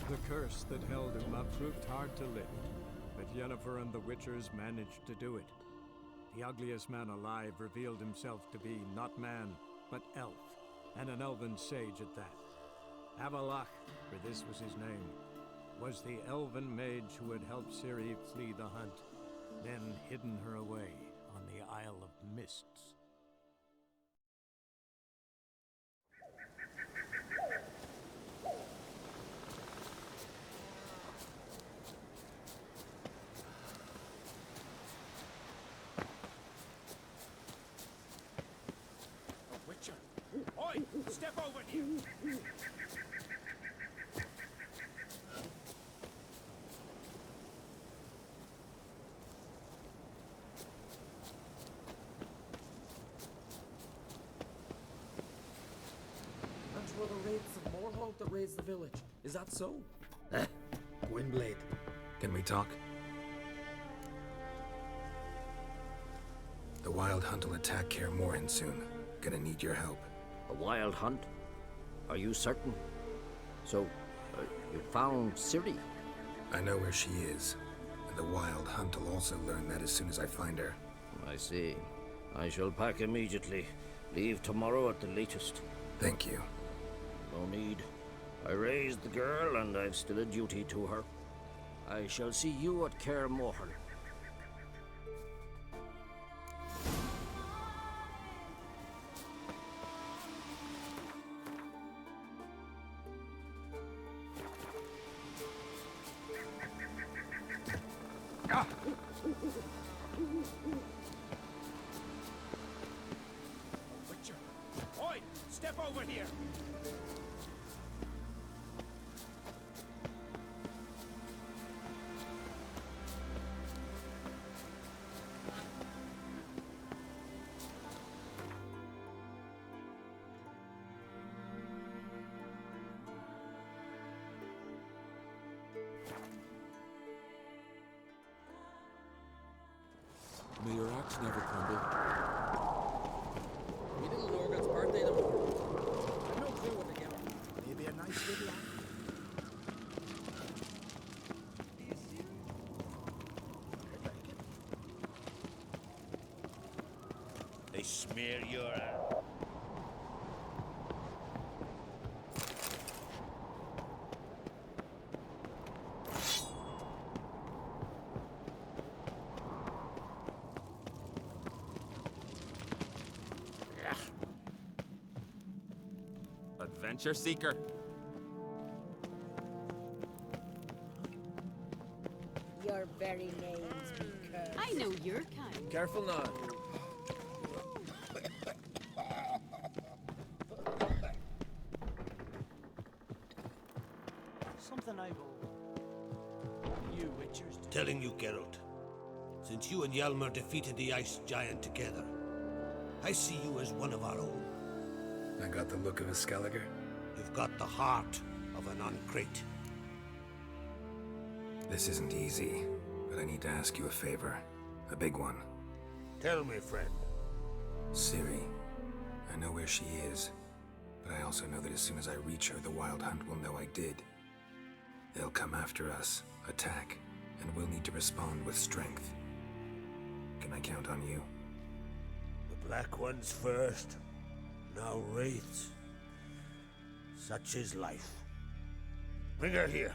The curse that held him up proved hard to lift, but Yennefer and the Witchers managed to do it. The ugliest man alive revealed himself to be not man, but elf, and an elven sage at that. Avalach, for this was his name, was the elven mage who had helped Ciri flee the hunt, then hidden her away on the Isle of Mists. Witcher! Oi! Step over here! Were the raids of Morholt that raised the village. Is that so? Gwynblade. Can we talk? The Wild Hunt will attack Kaer Morhen soon. Gonna need your help. A wild hunt? Are you certain? So, you found Ciri? I know where she is. And the Wild Hunt will also learn that as soon as I find her. I see. I shall pack immediately. Leave tomorrow at the latest. Thank you. No need. I raised the girl, and I've still a duty to her. I shall see you at Kaer Morhen. Witcher! Oi! Step over here! May your axe never crumble. Me little Dorgan's birthday tomorrow. I've no clue what to get him. Maybe a nice little They smear your ass. Adventure seeker. Your very names be cursed. I know your kind. Careful now. something I owe you Witchers do. Telling you, Geralt. Since you and Hjalmar defeated the Ice Giant together, I see you as one of our own. I got the look of a Skelliger. You've got the heart of an Uncrate. This isn't easy, but I need to ask you a favor. A big one. Tell me, friend. Ciri. I know where she is, but I also know that as soon as I reach her, the Wild Hunt will know I did. They'll come after us, attack, and we'll need to respond with strength. Can I count on you? The Black Ones first, now Wraiths. Such is life. Bring her here,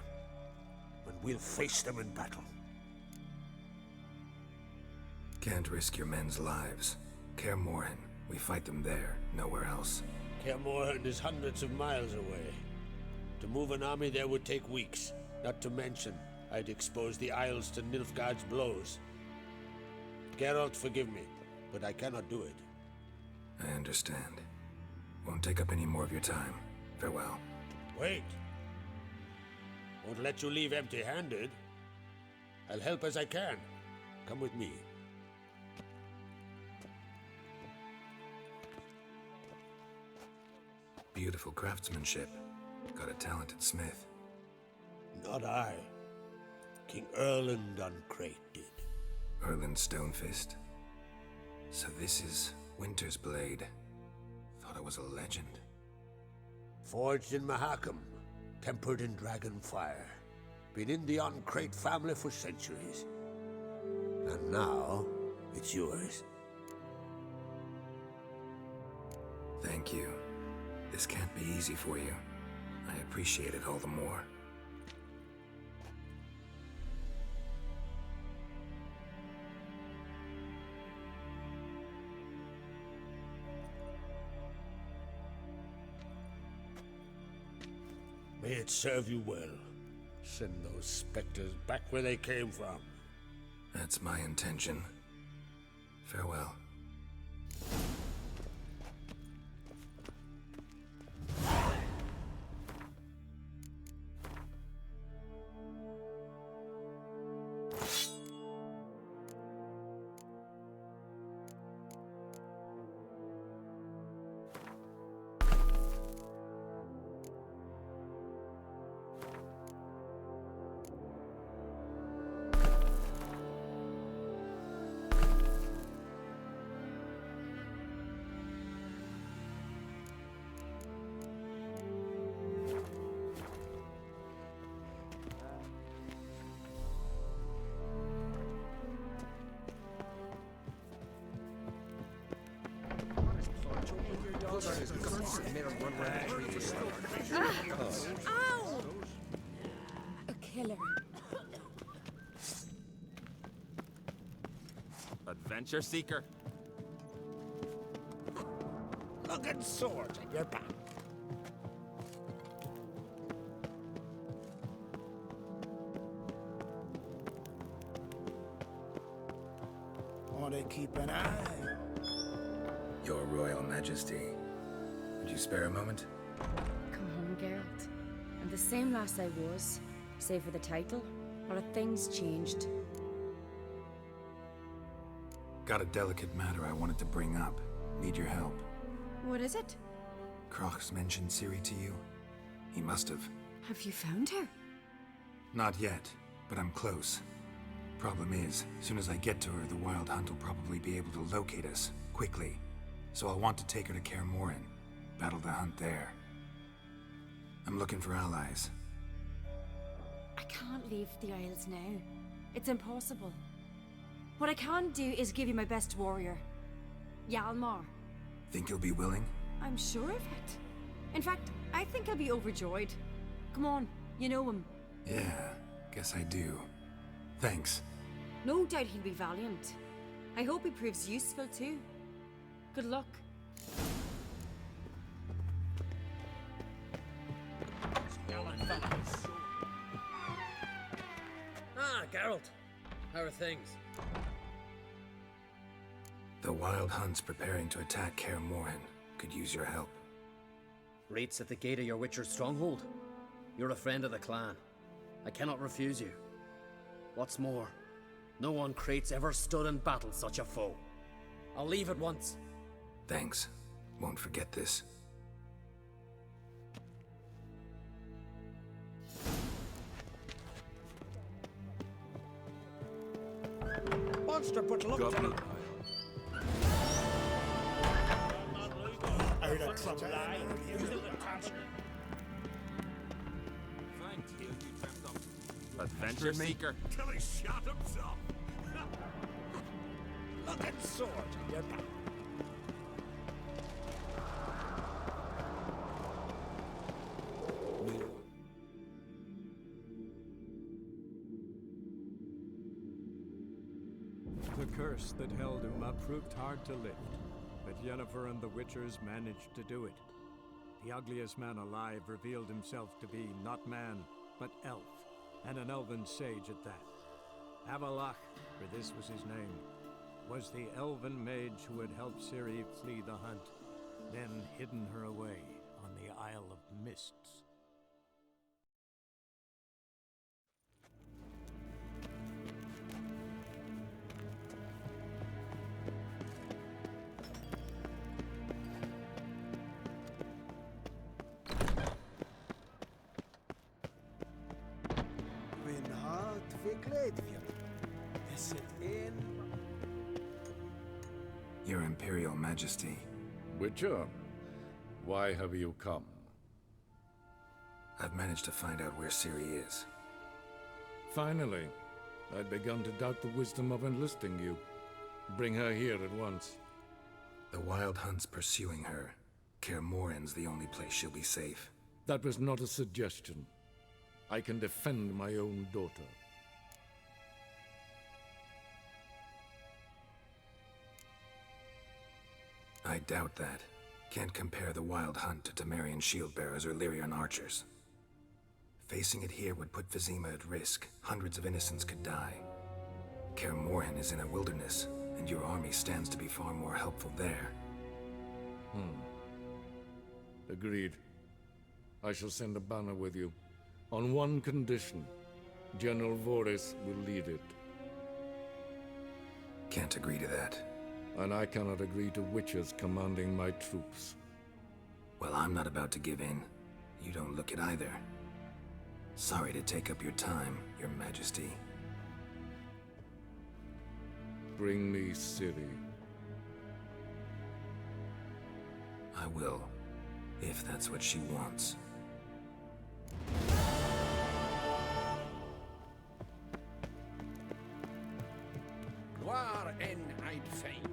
and we'll face them in battle. Can't risk your men's lives. Kaer Morhen, we fight them there, nowhere else. Kaer Morhen is hundreds of miles away. To move an army there would take weeks. Not to mention, I'd expose the Isles to Nilfgaard's blows. Geralt, forgive me, but I cannot do it. I understand. Won't take up any more of your time. Farewell. Wait. Won't let you leave empty-handed. I'll help as I can. Come with me. Beautiful craftsmanship. Got a talented smith. Not I. King Erland Uncrate did. Erland Stonefist. So this is Winter's Blade. Thought it was a legend. Forged in Mahakam, tempered in dragon fire. Been in the Uncrate family for centuries. And now, it's yours. Thank you. This can't be easy for you. I appreciate it all the more. May it serve you well. Send those specters back where they came from. That's my intention. Farewell. Ow! A killer. Adventure seeker. Look at swords at your back. Want to keep an eye? Your Royal Majesty. Would you spare a moment? Come home, Geralt. I'm the same lass I was, save for the title. Or have things changed? Got a delicate matter I wanted to bring up. Need your help. What is it? Croc's mentioned Ciri to you? He must have. Have you found her? Not yet, but I'm close. Problem is, soon as I get to her, the Wild Hunt will probably be able to locate us, quickly. So I'll want to take her to Kaer Morhen. Battle the hunt there. I'm looking for allies. I can't leave the Isles now. It's impossible. What I can do is give you my best warrior, Hjalmar. Think you'll be willing? I'm sure of it. In fact, I think I'll be overjoyed. Come on, you know him. Yeah, guess I do. Thanks. No doubt he'll be valiant. I hope he proves useful too. Good luck. Ah, Geralt. How are things? The Wild Hunt's preparing to attack Kaer Morhen. Could use your help. Rates at the gate of your Witcher's stronghold. You're a friend of the clan. I cannot refuse you. What's more, no Uncrate's ever stood in battle such a foe. I'll leave at once. Thanks. Won't forget this. Monster put luck to me. Out of trouble. Adventure seeker. Till he shot himself. Look at sword at your back. The curse that held Uma proved hard to lift, but Yennefer and the Witchers managed to do it. The ugliest man alive revealed himself to be not man, but elf, and an elven sage at that. Avalach, for this was his name, was the elven mage who had helped Ciri flee the hunt, then hidden her away on the Isle of Mists. Your Imperial Majesty. Witcher, why have you come? I've managed to find out where Ciri is. Finally. I'd begun to doubt the wisdom of enlisting you. Bring her here at once. The Wild Hunt's pursuing her. Kaer Morhen's the only place she'll be safe. That was not a suggestion. I can defend my own daughter. I doubt that. Can't compare the Wild Hunt to Temerian shield-bearers or Lyrian archers. Facing it here would put Vizima at risk. Hundreds of innocents could die. Kaer Morhen is in a wilderness, and your army stands to be far more helpful there. Agreed. I shall send a banner with you. On one condition. General Voris will lead it. Can't agree to that. And I cannot agree to witches commanding my troops. Well, I'm not about to give in. You don't look it either. Sorry to take up your time, Your Majesty. Bring me Ciri. I will, if that's what she wants. Gloire en Eidfein.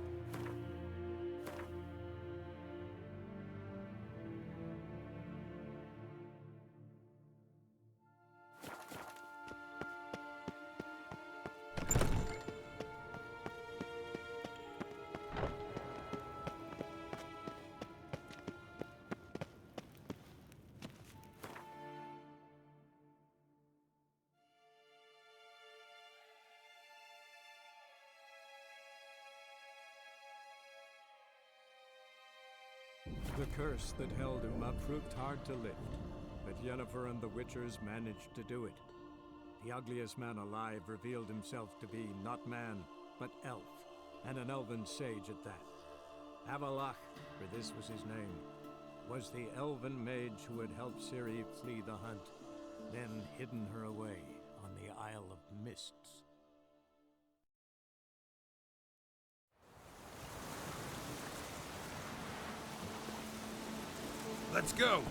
The curse that held Uma proved hard to lift, but Yennefer and the Witchers managed to do it. The ugliest man alive revealed himself to be not man, but elf, and an elven sage at that. Avalach, for this was his name, was the elven mage who had helped Ciri flee the hunt, then hidden her away on the Isle of Mists. Let's go.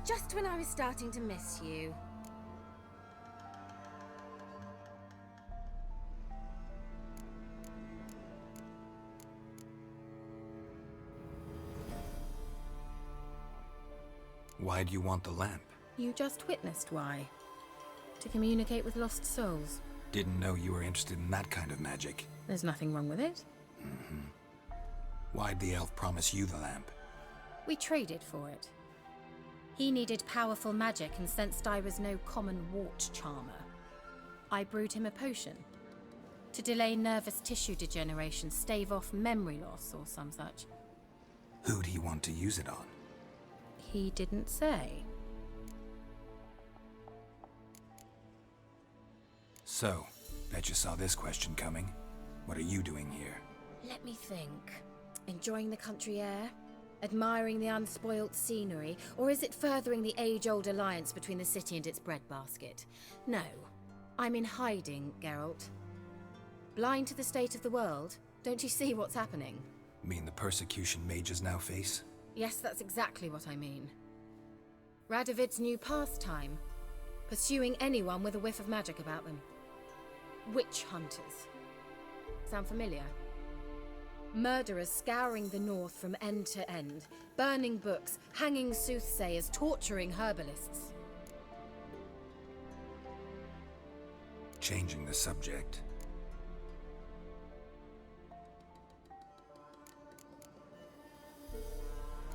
Just when I was starting to miss you. Why do you want the lamp? You just witnessed why. To communicate with lost souls. Didn't know you were interested in that kind of magic. There's nothing wrong with it. Why'd the elf promise you the lamp? We traded for it. He needed powerful magic and sensed I was no common wart charmer. I brewed him a potion. To delay nervous tissue degeneration, stave off memory loss or some such. Who'd he want to use it on? He didn't say. So, bet you saw this question coming. What are you doing here? Let me think. Enjoying the country air? Admiring the unspoilt scenery? Or is it furthering the age-old alliance between the city and its breadbasket? No. I'm in hiding, Geralt. Blind to the state of the world? Don't you see what's happening? Mean the persecution mages now face? Yes, that's exactly what I mean. Radovid's new pastime. Pursuing anyone with a whiff of magic about them. Witch hunters. Sound familiar? Murderers scouring the north from end to end, burning books, hanging soothsayers, torturing herbalists. Changing the subject.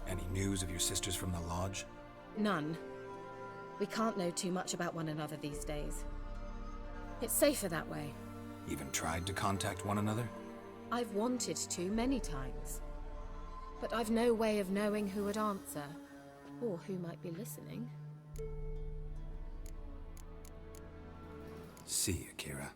Any news of your sisters from the lodge? None. We can't know too much about one another these days. It's safer that way. Even tried to contact one another? I've wanted to many times. But I've no way of knowing who would answer, or who might be listening. See you, Kira.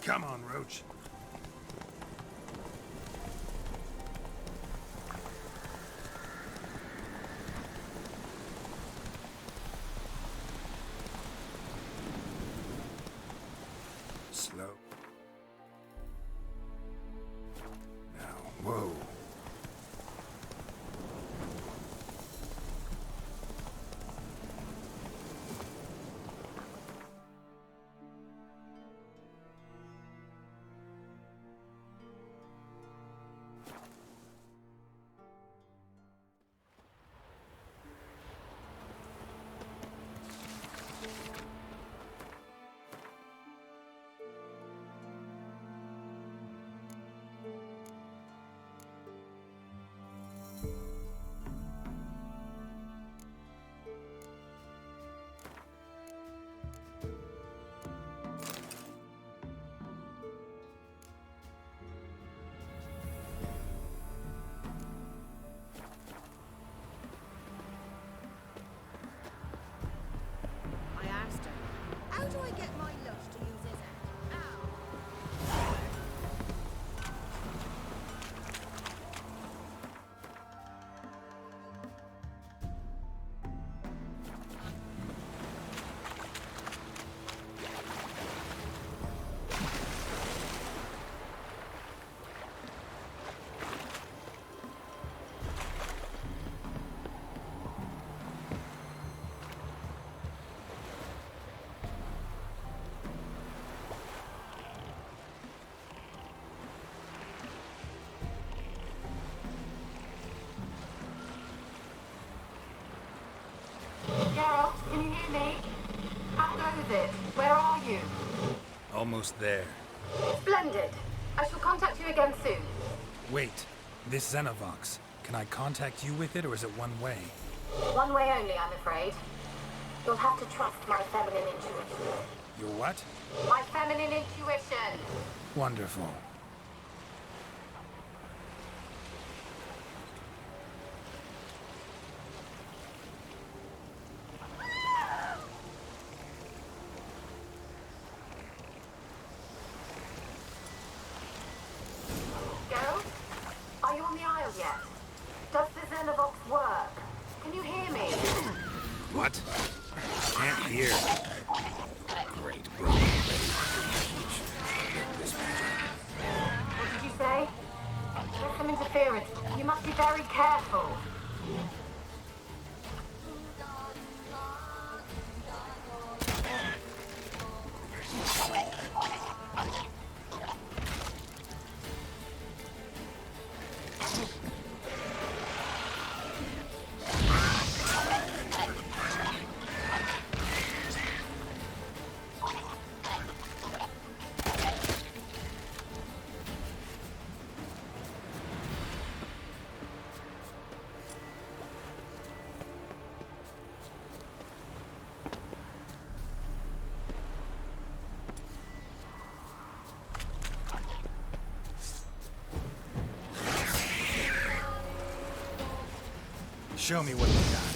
Come on, Roach. Slow. Now, whoa. How do I get my lush to use his head? Ow! Geralt, can you hear me? How goes it? Where are you? Almost there. Splendid. I shall contact you again soon. Wait, this Xenovox. Can I contact you with it, or is it one way? One way only, I'm afraid. You'll have to trust my feminine intuition. Your what? My feminine intuition! Wonderful. Geralt? Are you on the Isle yet? Does the Xenovox work? Can you hear me? What? Can't hear. Great. What did you say? There's some interference. You must be very careful. Show me what you got.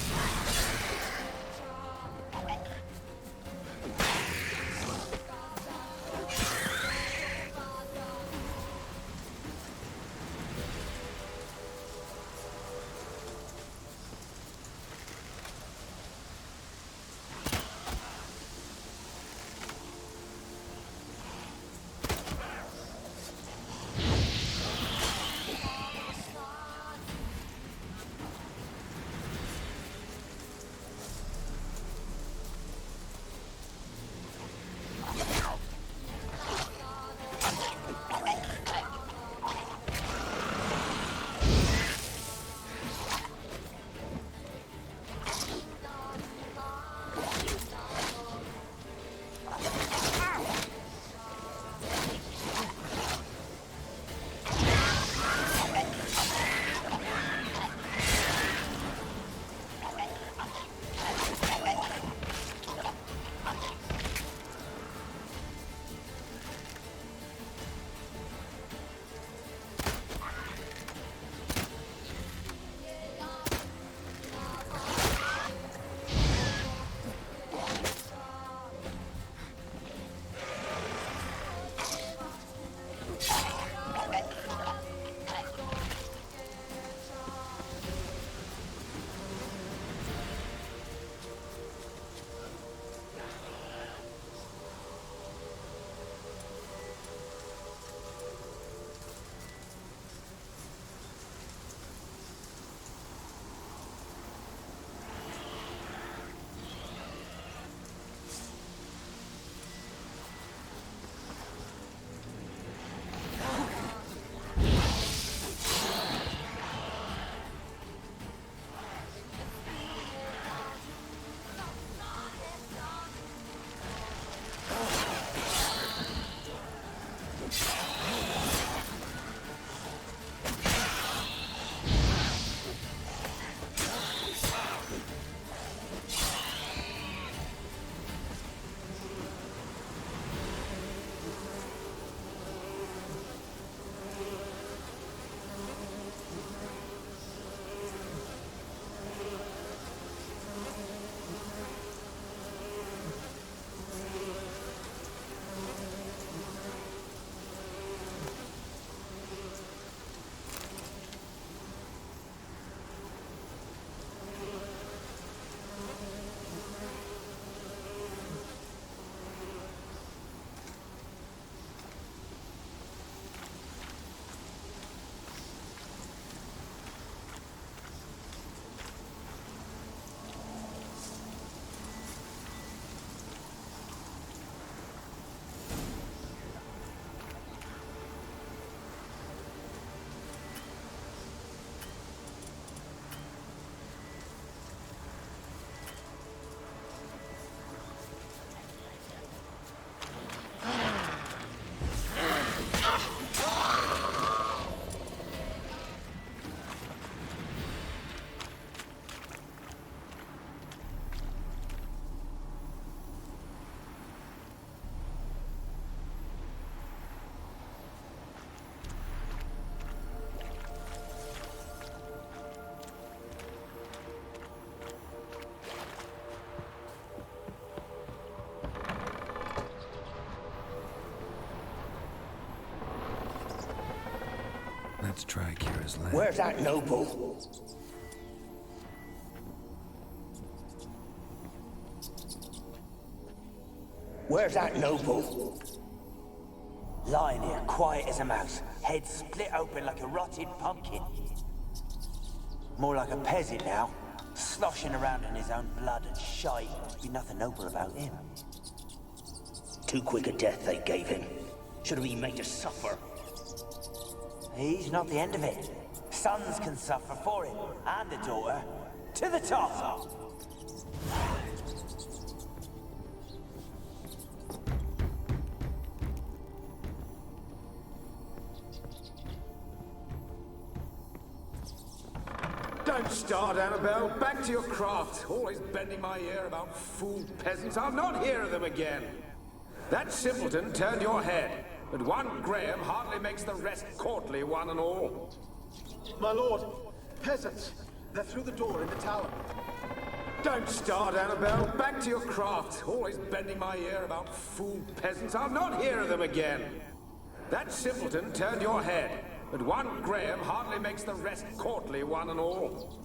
Let's try Kira's land. Where's that noble? Where's that noble? Lying here, quiet as a mouse, head split open like a rotted pumpkin. More like a peasant now, sloshing around in his own blood and shite. Be nothing noble about him. Too quick a death they gave him. Should have been made to suffer. He's not the end of it. Sons can suffer for him, and a daughter. To the top! Don't start, Annabelle. Back to your craft. Always bending my ear about fool peasants. I'll not hear of them again. That simpleton turned your head, but one Graham hardly makes the rest courtly, one and all. My lord, peasants, They're through the door in the tower. Don't start, Annabelle. Back to your craft. Always bending my ear about fool peasants. I'll not hear of them again. That simpleton turned your head, but one Graham hardly makes the rest courtly, one and all.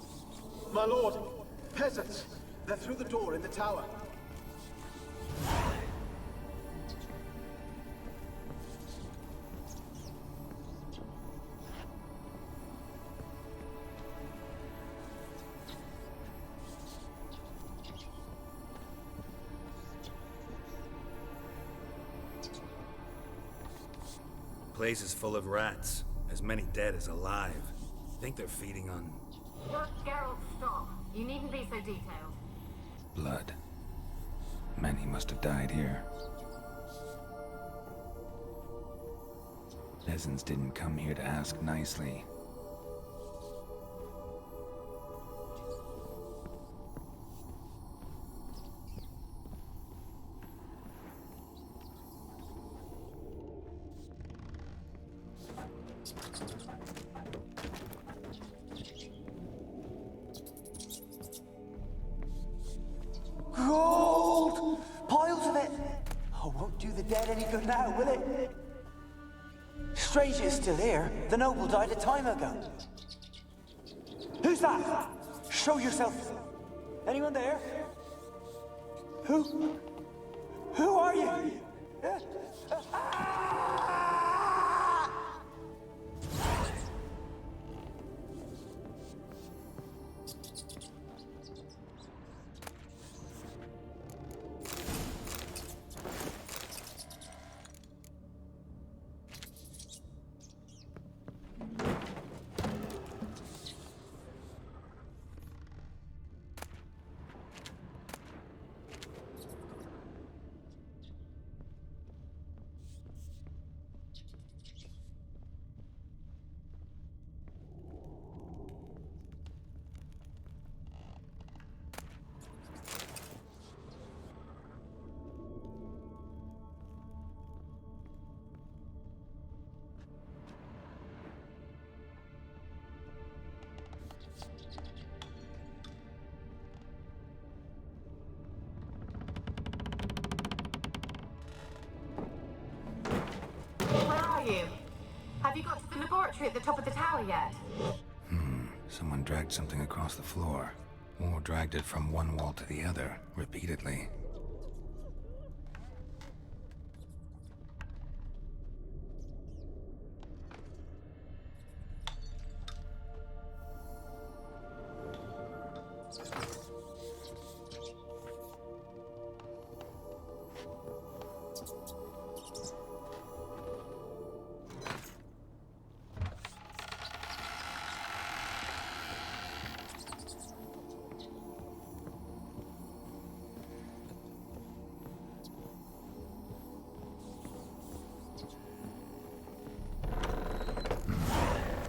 My lord, peasants. They're through the door in the tower. Place is full of rats. As many dead as alive. Think they're feeding on... Geralt, stop. You needn't be so detailed. blood. Many must have died here. Peasants didn't come here to ask nicely. Gold! Piles of it! Oh, won't do the dead any good now, will it? Strange it's still here. The noble died a time ago. Who's that? Show yourself. Anyone there? Who? Who are you? Have you got to the laboratory at the top of the tower yet? Someone dragged something across the floor. Or dragged it from one wall to the other, repeatedly.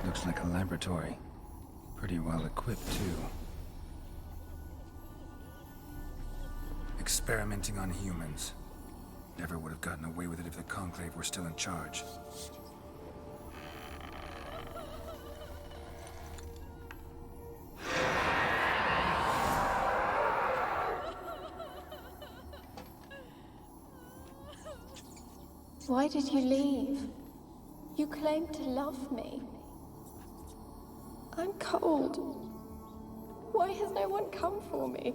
Looks like a laboratory. Pretty well equipped, too. Experimenting on humans. Never would have gotten away with it if the Conclave were still in charge. Why did you leave? You claimed to love me. I'm cold. Why has no one come for me?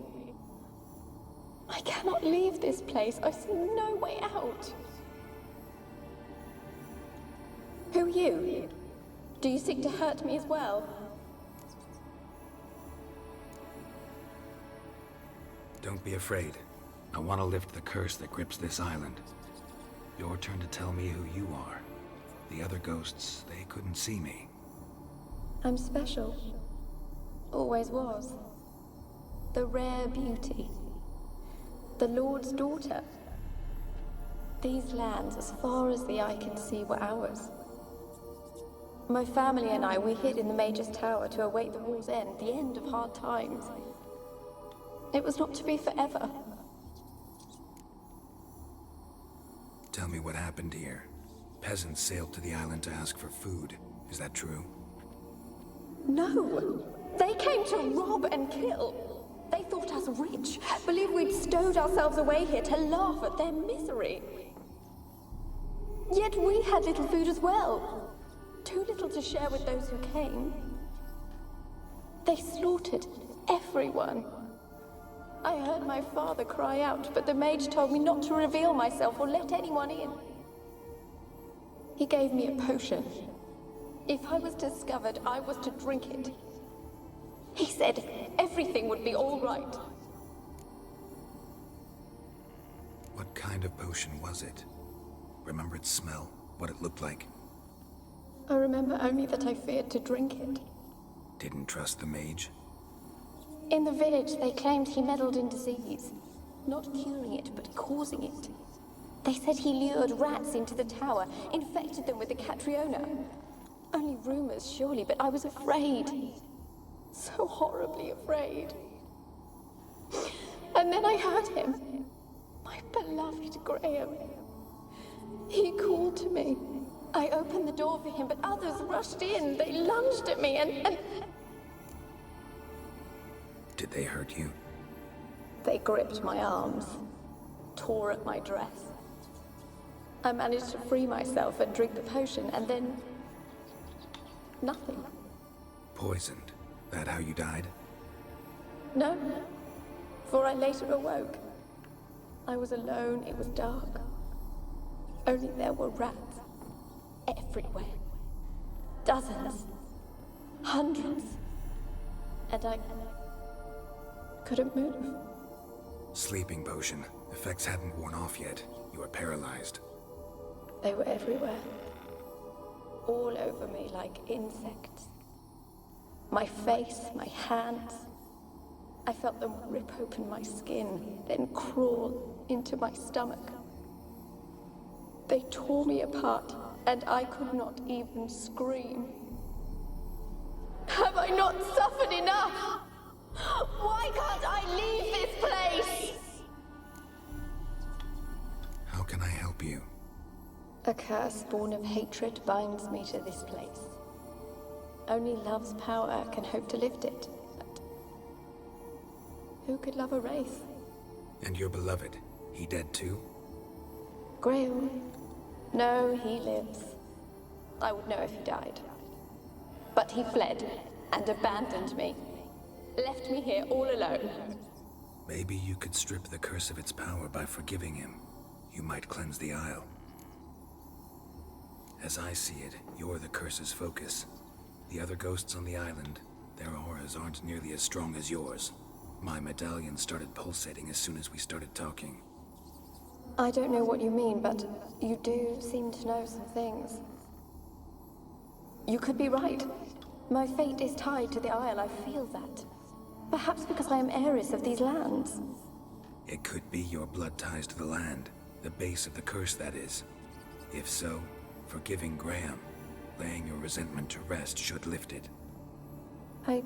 I cannot leave this place. I see no way out. Who are you? Do you seek to hurt me as well? Don't be afraid. I want to lift the curse that grips this island. Your turn to tell me who you are. The other ghosts, they couldn't see me. I'm special. Always was. The rare beauty. The Lord's daughter. These lands, as far as the eye can see, were ours. My family and I, we hid in the Major's Tower to await the war's end, the end of hard times. It was not to be forever. Tell me what happened here. Peasants sailed to the island to ask for food. Is that true? No! They came to rob and kill. They thought us rich, believed we'd stowed ourselves away here to laugh at their misery. Yet we had little food as well. Too little to share with those who came. They slaughtered everyone. I heard my father cry out, but the mage told me not to reveal myself or let anyone in. He gave me a potion. If I was discovered, I was to drink it. He said everything would be all right. What kind of potion was it? Remember its smell? What it looked like? I remember only that I feared to drink it. Didn't trust the mage? In the village, they claimed he meddled in disease. Not curing it, but causing it. They said he lured rats into the tower, infected them with the Catriona. Only rumors, surely, but I was afraid. So horribly afraid. And then I heard him. My beloved Graham. He called to me. I opened the door for him, but others rushed in. They lunged at me and... Did they hurt you? They gripped my arms, tore at my dress. I managed to free myself and drink the potion, and then... nothing. Poisoned? That how you died? No, for I later awoke. I was alone, it was dark. Only there were rats. Everywhere. Dozens. Hundreds. And I couldn't move. Sleeping potion. Effects hadn't worn off yet. You were paralyzed. They were everywhere. All over me like insects. My face, my hands. I felt them rip open my skin, then crawl into my stomach. They tore me apart, and I could not even scream. Have I not suffered enough? Why can't I leave this place? How can I help you? A curse born of hatred binds me to this place. Only love's power can hope to lift it. But who could love a wraith? And your beloved, he dead too? Grail? No, he lives. I would know if he died. But he fled and abandoned me. Left me here all alone. Maybe you could strip the curse of its power by forgiving him. You might cleanse the Isle. As I see it, you're the curse's focus. The other ghosts on the island, their auras aren't nearly as strong as yours. My medallion started pulsating as soon as we started talking. I don't know what you mean, but you do seem to know some things. You could be right. My fate is tied to the Isle, I feel that. Perhaps because I am heiress of these lands. It could be your blood ties to the land, the base of the curse, that is. If so, forgiving Graham, laying your resentment to rest should lift it. I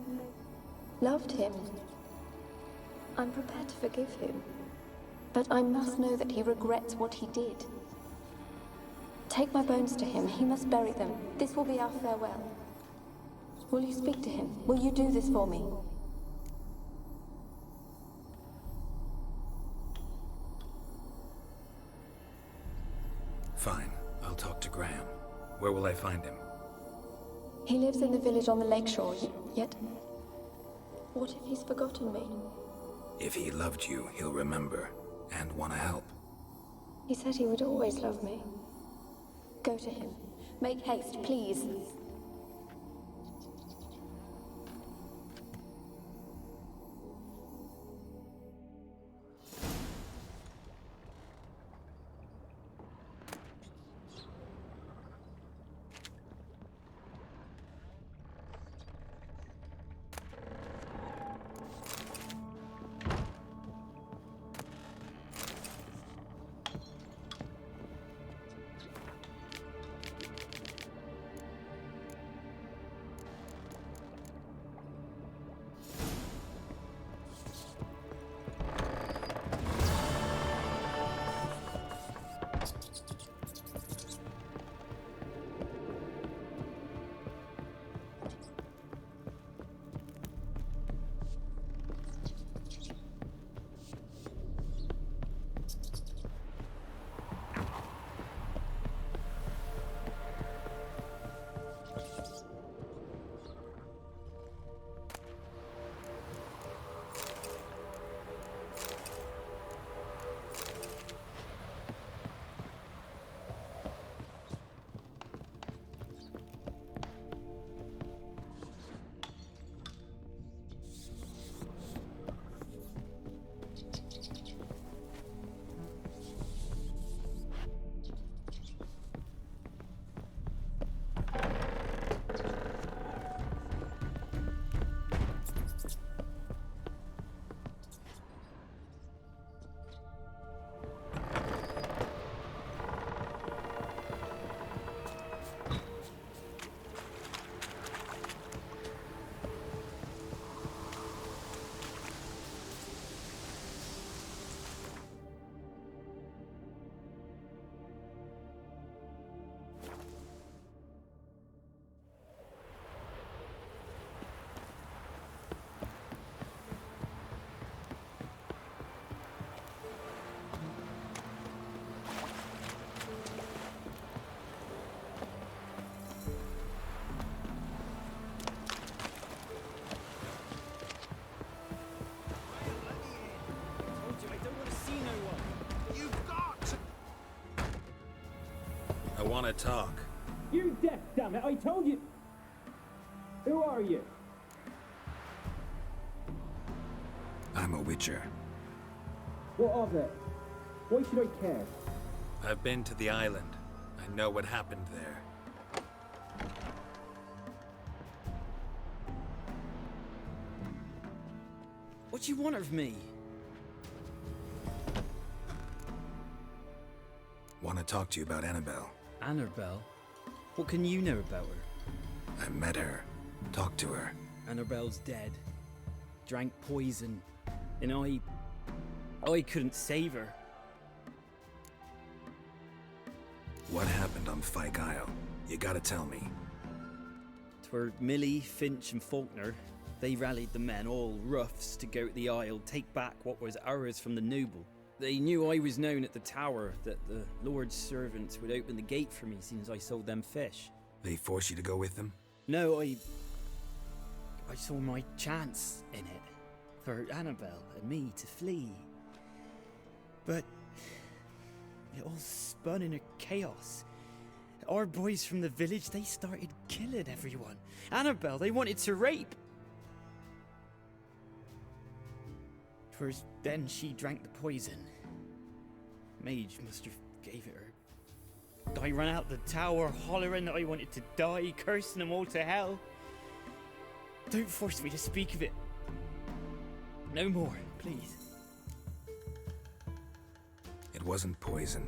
loved him. I'm prepared to forgive him. But I must know that he regrets what he did. Take my bones to him. He must bury them. This will be our farewell. Will you speak to him? Will you do this for me? Fine. I'll talk to Graham. Where will I find him? He lives in the village on the lakeshore, yet... what if he's forgotten me? If he loved you, he'll remember, and want to help. He said he would always love me. Go to him. Make haste, please. want to talk? You're deaf, damn it! I told you. Who are you? I'm a Witcher. What of it? Why should I care? I've been to the island. I know what happened there. What do you want of me? Want to talk to you about Annabelle. Annabelle? What can you know about her? I met her. Talked to her. Annabelle's dead. Drank poison. And I couldn't save her. What happened on Fyke Isle? You gotta tell me. 'Twere Millie, Finch and Faulkner. They rallied the men, all roughs, to go to the Isle, take back what was ours from the noble. They knew I was known at the tower, that the Lord's servants would open the gate for me since I sold them fish. They forced you to go with them? No, I saw my chance in it, for Annabelle and me to flee. But it all spun in a chaos. Our boys from the village, they started killing everyone. Annabelle, they wanted to rape. 'Twas then she drank the poison. Mage must have gave it her. I ran out the tower hollering that I wanted to die, cursing them all to hell. Don't force me to speak of it. No more, please. It wasn't poison.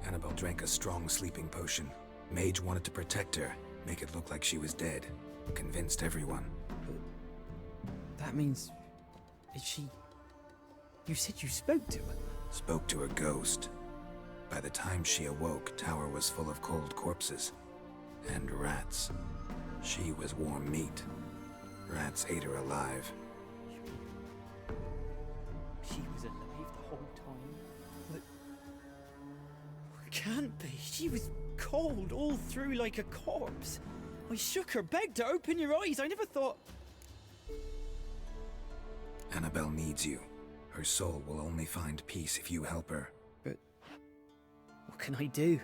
Annabelle drank a strong sleeping potion. Mage wanted to protect her, make it look like she was dead. Convinced everyone. But that means... is she... You said you spoke to her? Spoke to a ghost. By the time she awoke, tower was full of cold corpses. And rats. She was warm meat. Rats ate her alive. She was alive the whole time? But... it can't be. She was cold all through like a corpse. I shook her, begged her, open your eyes. I never thought... Annabelle needs you. Her soul will only find peace if you help her. But... what can I do?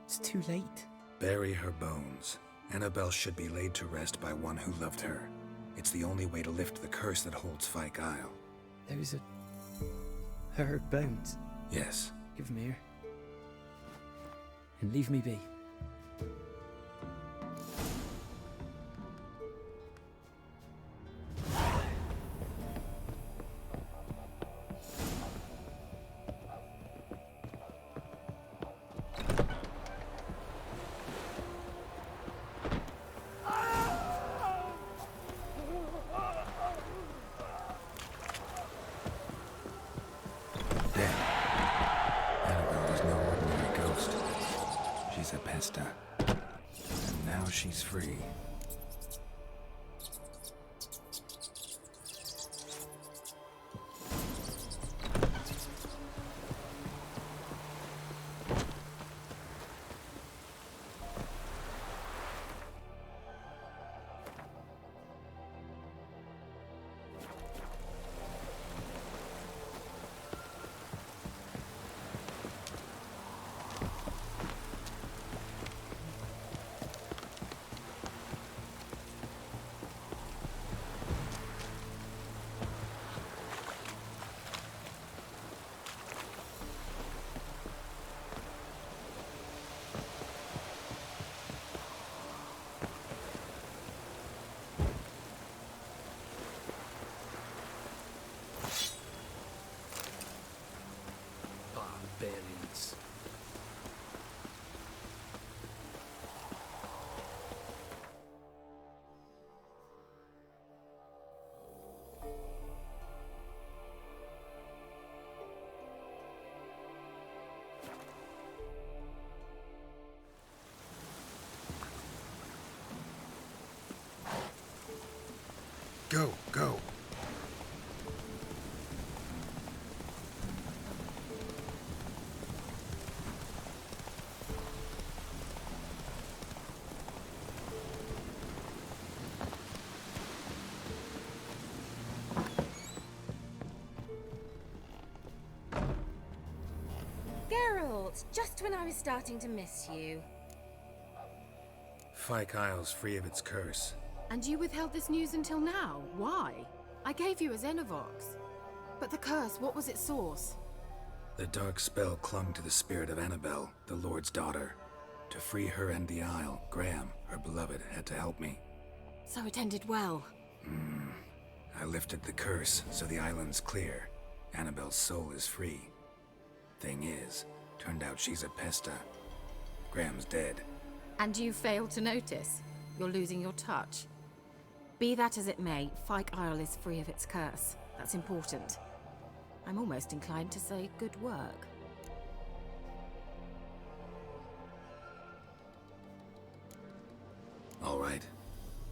It's too late. Bury her bones. Annabelle should be laid to rest by one who loved her. It's the only way to lift the curse that holds Fyke Isle. Those are... her bones? Yes. Give them here. And leave me be. And now she's free. Barbarians. Go, go. Geralt, Geralt, just when I was starting to miss you. Fyke Isle's free of its curse. And you withheld this news until now? Why? I gave you a Xenovox. But the curse, what was its source? The dark spell clung to the spirit of Annabelle, the Lord's daughter. To free her and the Isle, Graham, her beloved, had to help me. So it ended well. I lifted the curse, so the island's clear. Annabelle's soul is free. Thing is, turned out she's a pesta. Graham's dead. And you failed to notice? You're losing your touch. Be that as it may, Fyke Isle is free of its curse. That's important. I'm almost inclined to say good work. All right.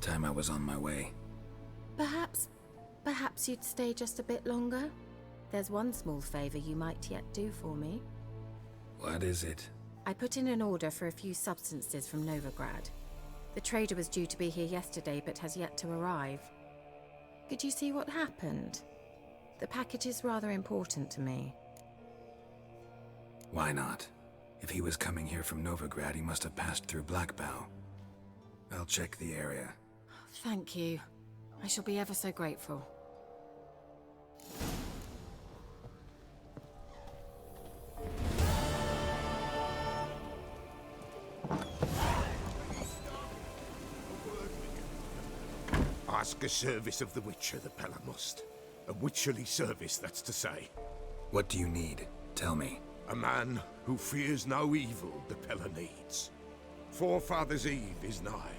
Time I was on my way. Perhaps you'd stay just a bit longer? There's one small favor you might yet do for me. What is it? I put in an order for a few substances from Novigrad. The trader was due to be here yesterday, but has yet to arrive. Could you see what happened? The package is rather important to me. Why not? If he was coming here from Novigrad, he must have passed through Blackbow. I'll check the area. Thank you. I shall be ever so grateful. Ask a service of the Witcher, the Pella must. A witcherly service, that's to say. What do you need? Tell me. A man who fears no evil the Pella needs. Forefathers' Eve is nigh.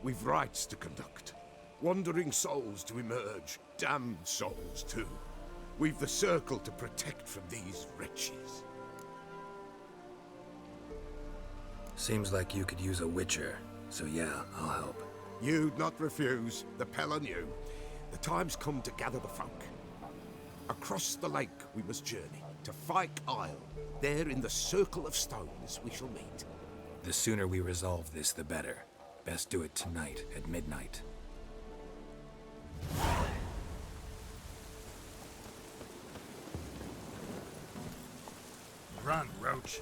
We've rites to conduct. Wandering souls to emerge. Damned souls, too. We've the circle to protect from these wretches. Seems like you could use a witcher, so yeah, I'll help. You'd not refuse. The Pella knew. The time's come to gather the folk. Across the lake we must journey, to Fyke Isle. There in the circle of stones we shall meet. The sooner we resolve this, the better. Best do it tonight, at midnight. Run, Roach.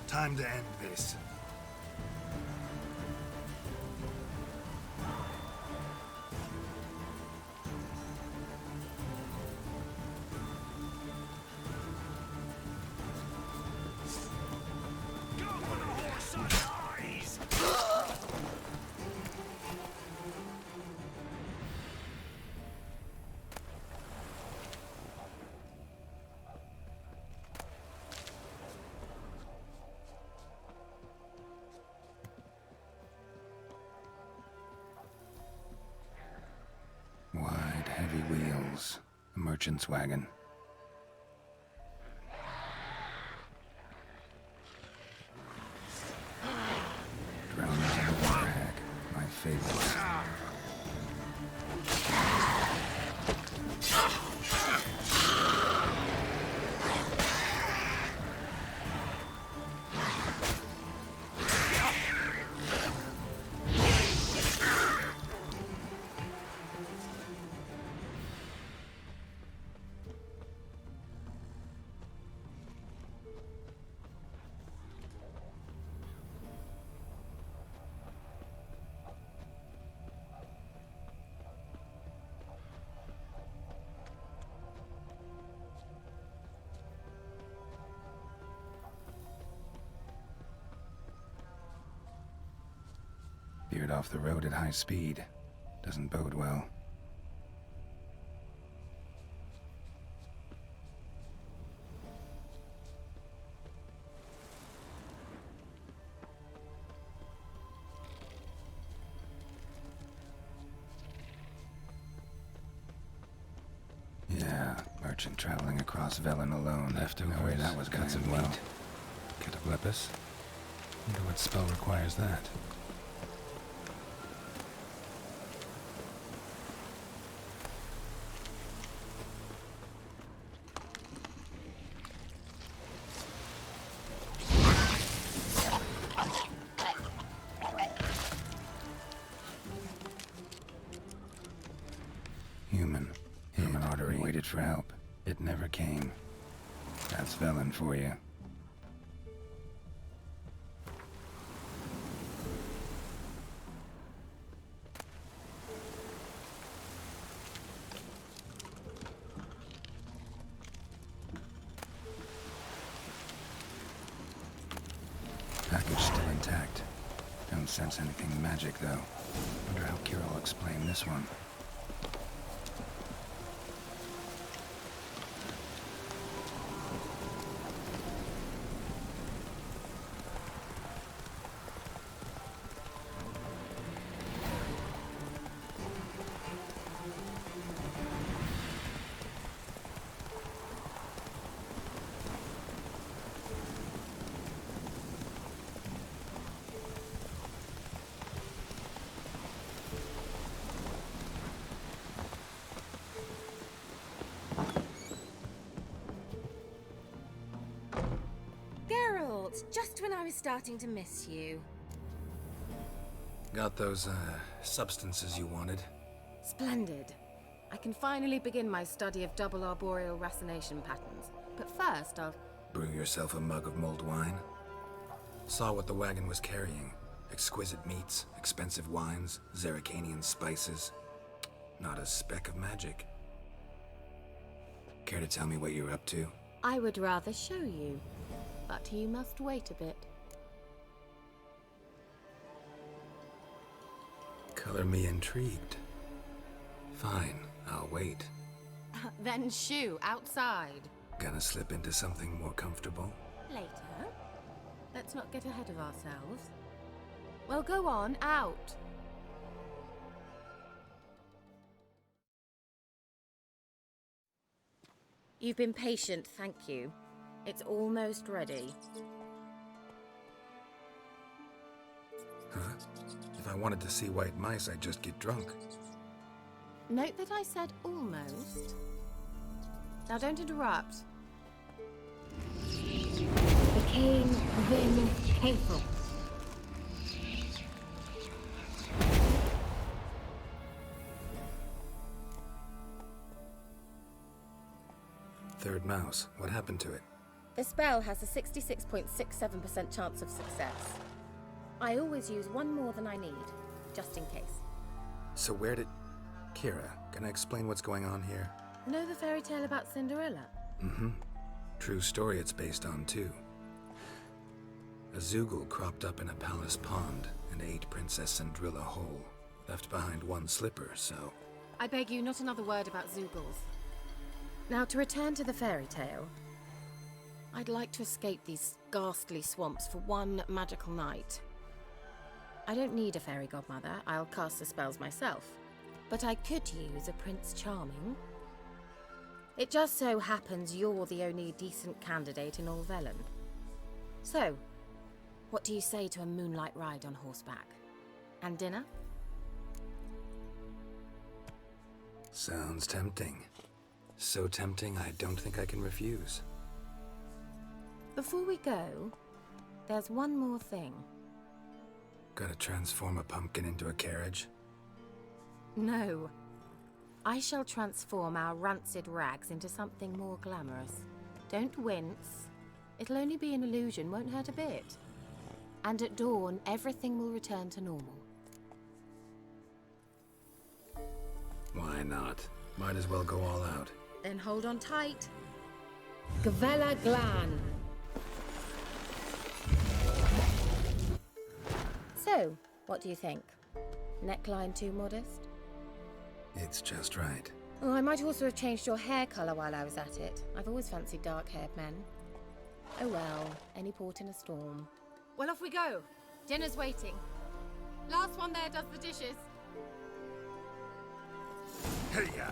Time to end this. Wide, heavy wheels. A merchant's wagon. Drowners in the water hack. My favorite. Veered off the road at high speed. Doesn't bode well. Yeah, merchant traveling across Velen alone. Left no way that was cut some well. Cataplepus? Wonder what spell requires that. Human artery waited for help. It never came. That's Velen for you. Package still intact. Don't sense anything magic, though. Wonder how Kira will explain this one. Just when I was starting to miss you. Got those, substances you wanted? Splendid. I can finally begin my study of double arboreal racination patterns. But first, I'll... Brew yourself a mug of mulled wine? Saw what the wagon was carrying. Exquisite meats, expensive wines, Zerrikanian spices. Not a speck of magic. Care to tell me what you're up to? I would rather show you. But you must wait a bit. Color me intrigued. Fine, I'll wait. Then shoo, outside. Gonna slip into something more comfortable? Later. Let's not get ahead of ourselves. Well, go on, out. You've been patient, thank you. It's almost ready. Huh? If I wanted to see white mice, I'd just get drunk. Note that I said almost. Now don't interrupt. Became then hateful. Third mouse. What happened to it? The spell has a 66.67% chance of success. I always use one more than I need, just in case. So where did... Kira, can I explain what's going on here? Know the fairy tale about Cinderella? Mm-hmm. True story it's based on, too. A Zoogle cropped up in a palace pond and ate Princess Cinderella whole. Left behind one slipper, so... I beg you, not another word about Zoogles. Now, to return to the fairy tale... I'd like to escape these ghastly swamps for one magical night. I don't need a fairy godmother, I'll cast the spells myself. But I could use a Prince Charming. It just so happens you're the only decent candidate in all Velen. So, what do you say to a moonlight ride on horseback? And dinner? Sounds tempting. So tempting, I don't think I can refuse. Before we go, there's one more thing. Gotta transform a pumpkin into a carriage? No. I shall transform our rancid rags into something more glamorous. Don't wince. It'll only be an illusion, won't hurt a bit. And at dawn, everything will return to normal. Why not? Might as well go all out. Then hold on tight. Gavella Glan. So, what do you think? Neckline too modest? It's just right. Oh, I might also have changed your hair colour while I was at it. I've always fancied dark-haired men. Oh well, any port in a storm. Well, off we go. Dinner's waiting. Last one there does the dishes. Hey-ya!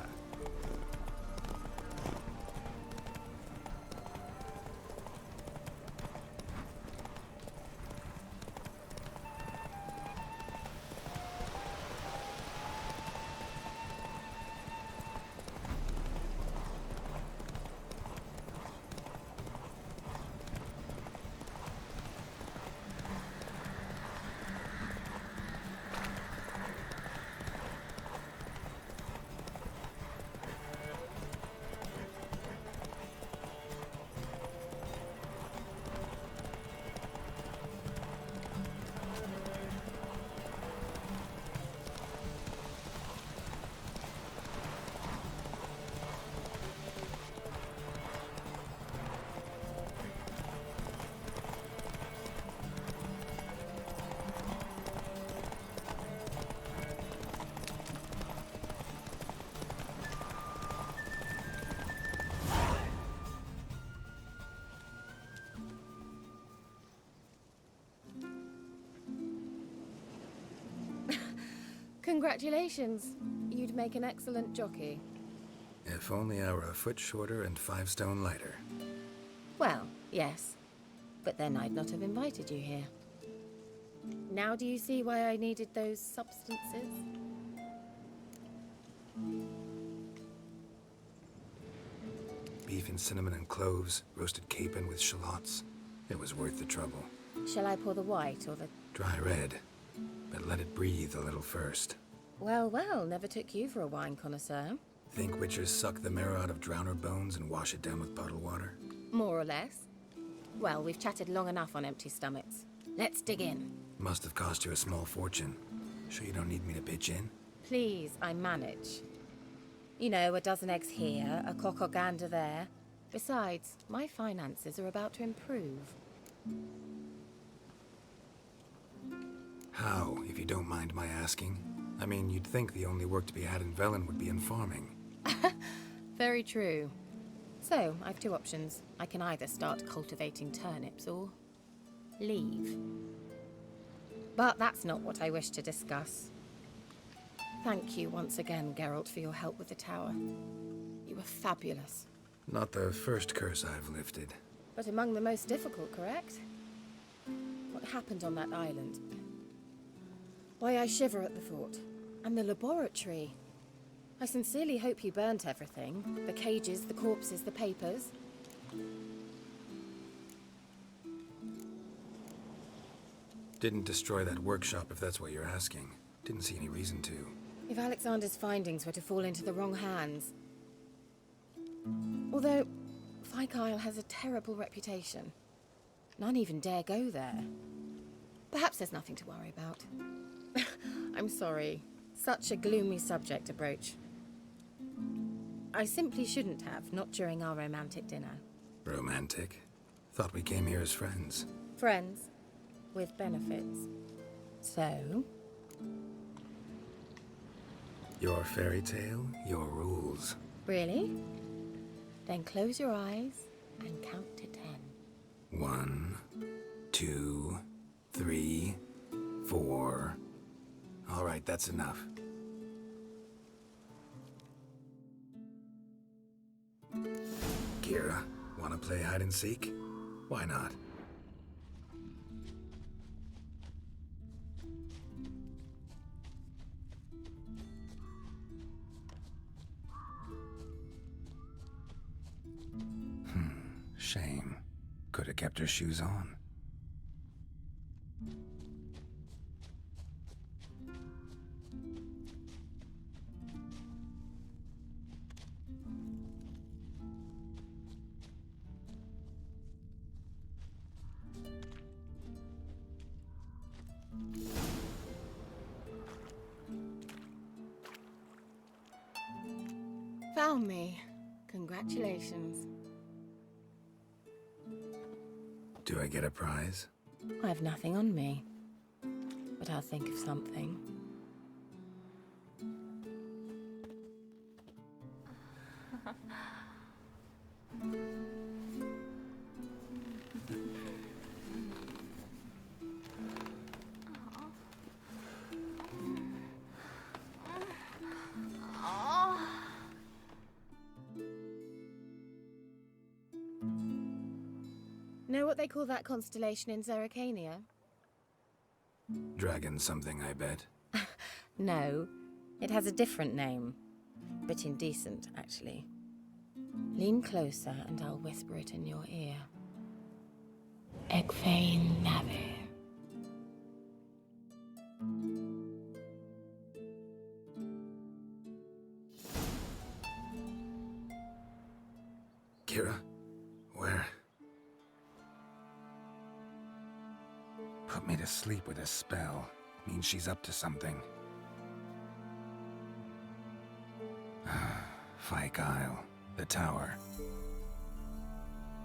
Congratulations. You'd make an excellent jockey. If only I were a foot shorter and 5 stone lighter. Well, yes. But then I'd not have invited you here. Now do you see why I needed those substances? Beef and cinnamon and cloves, roasted capon with shallots. It was worth the trouble. Shall I pour the white or the... Dry red, but let it breathe a little first. Well, well, never took you for a wine connoisseur. Think witchers suck the marrow out of drowner bones and wash it down with puddle water? More or less. Well, we've chatted long enough on empty stomachs. Let's dig in. Must have cost you a small fortune. Sure you don't need me to pitch in? Please, I manage. You know, a dozen eggs here, a cock or gander there. Besides, my finances are about to improve. How, if you don't mind my asking? I mean, you'd think the only work to be had in Velen would be in farming. Very true. So, I've 2 options. I can either start cultivating turnips or leave. But that's not what I wish to discuss. Thank you once again, Geralt, for your help with the tower. You were fabulous. Not the first curse I've lifted. But among the most difficult, correct? What happened on that island? Why, I shiver at the thought. And the laboratory. I sincerely hope you burnt everything. The cages, the corpses, the papers. Didn't destroy that workshop, if that's what you're asking. Didn't see any reason to. If Alexander's findings were to fall into the wrong hands... Although, Fyke Isle has a terrible reputation. None even dare go there. Perhaps there's nothing to worry about. I'm sorry. Such a gloomy subject to broach. I simply shouldn't have, not during our romantic dinner. Romantic? Thought we came here as friends. Friends, with benefits. So? Your fairy tale, your rules. Really? Then close your eyes and count to 10. 1, 2, 3, 4. All right, that's enough. Kira, wanna play hide and seek? Why not? Shame. Could have kept her shoes on. Found me. Congratulations. Do I get a prize? I have nothing on me, but I'll think of something. Know what they call that constellation in Zerrikania? Dragon something, I bet. No, it has a different name. Bit indecent, actually. Lean closer and I'll whisper it in your ear. Egfain Navir. Kira? Where? Put me to sleep with a spell. Means she's up to something. Fyke Isle. The tower.